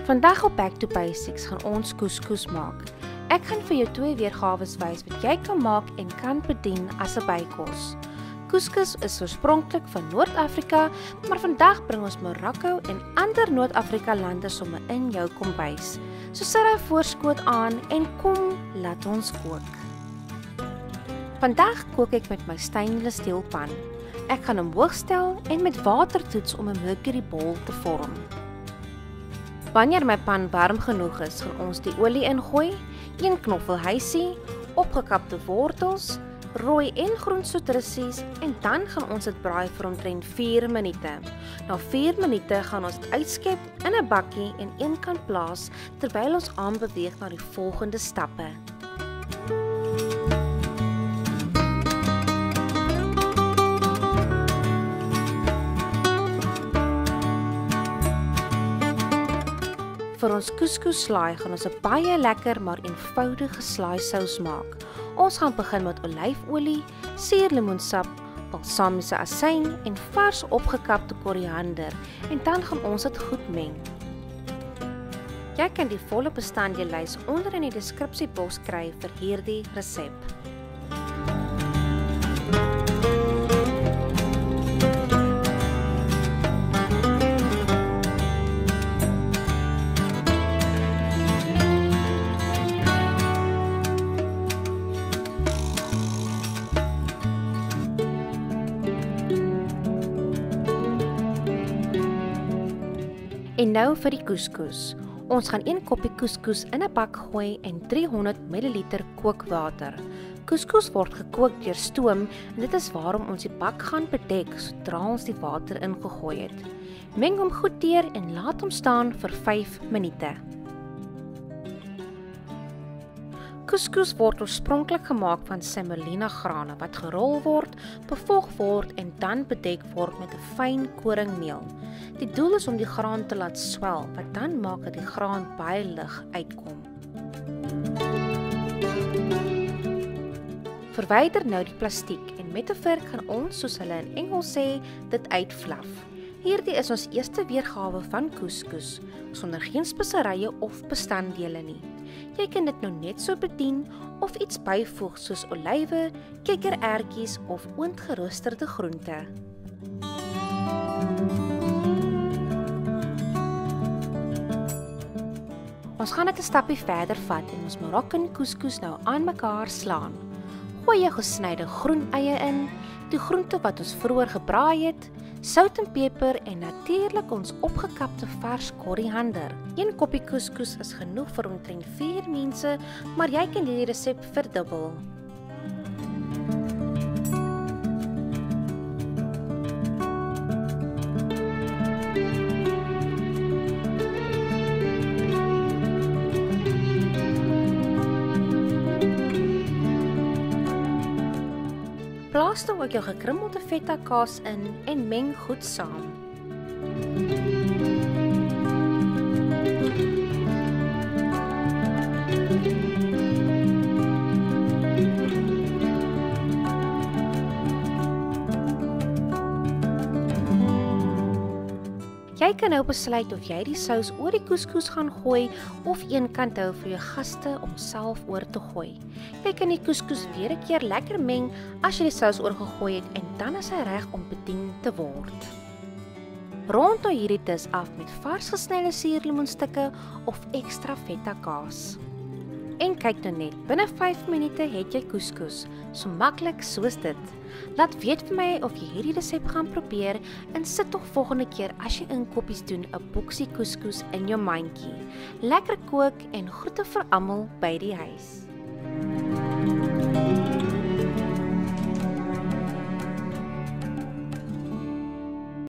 Vandag op Back to Basics gaan ons couscous maak. Ek gaan vir jou 2 weergawe wys wat jy kan maak en kan bedien as 'n bykos. Couscous is oorspronklik van Noord-Afrika, maar vandag bring ons Marokko en ander Noord-Afrika lande sommer in jou kombuis. So sit jy voorskoot aan en kom, laat ons kook. Vandag kook ek met my stainless steel pan. Ek gaan hom hoog stel en met water toets om 'n mercury bol te vorm. Wanneer my pan warm genoeg is, gaan ons die olie ingooi, 1 knoffel huisie, opgekapte wortels, rooi en groen sitrusies en dan gaan ons dit braai vir omtrent 4 minute. Na 4 minute gaan ons dit uitskep in 'n bakkie en eenkant plaas terwyl ons aanbeweeg na die volgende stappe. Vir ons couscous slaai gaan ons 'n baie lekker maar eenvoudige slaaisous maak. Ons gaan begin met olyfolie, suurlemoensap, balsamiese asyn en vars opgekapte koriander en dan gaan ons dit goed meng. Jy kan die volle bestanddellys onder in die deskripsiebos kry vir hierdie resep. En nou vir die couscous. Ons gaan 1 koppie couscous in 'n bak gooi en 300 ml kookwater. Couscous word gekook deur stoom en dit is waarom ons die bak gaan bedek sodra ons die water ingegooi het. Meng hom goed deur en laat hom staan vir 5 minute. Couscous word oorspronklik gemaak van semolina grane wat gerol word, bevoeg word en dan bedek word met 'n fyn koringmeel. Die doel is om die graan te laat swel, wat dan maak dat die graan baie lig uitkom. Verwyder nou die plastiek en met 'n vork gaan ons, soos hulle in Engels sê, dit uitvlaf. Hierdie is ons eerste weergawe van couscous, sonder geen speserye of bestanddele nie. Jy kan dit nou net so bedien of iets byvoeg soos olywe, kikkerertjies of oondgeroosterde groente. Ons gaan dit 'n stappie verder vat en ons Moroccan couscous nou aan mekaar slaan. Gooi jou gesnyde groen eie in, die groente wat ons vroeër gebraai het, sout en peper en natuurlik ons opgekapte vars koriander. 1 koppie couscous is genoeg vir omtrent 4 mense, maar jy kan hierdie resep verdubbel. Plaas dan ook jou gekrummelde feta kaas in en meng goed saam. Jy kan nou besluit of jy die sous oor die couscous gaan gooi of eenkant hou vir jou gaste om self oor te gooi. Jy kan die couscous weer 'n keer lekker meng as jy die sous oorgegooi het en dan is hy reg om bedien te word. Rond nou hierdie dis af met vars gesnyde suurlemoenstukke of ekstra feta kaas. En kyk nou net, binne 5 minute het jy couscous, so maklik soos dit. Laat weet vir my of jy hierdie resep gaan probeer en sit tog volgende keer as jy inkopies doen 'n boksie couscous in jou mandjie. Lekker kook en groete vir almal by die huis.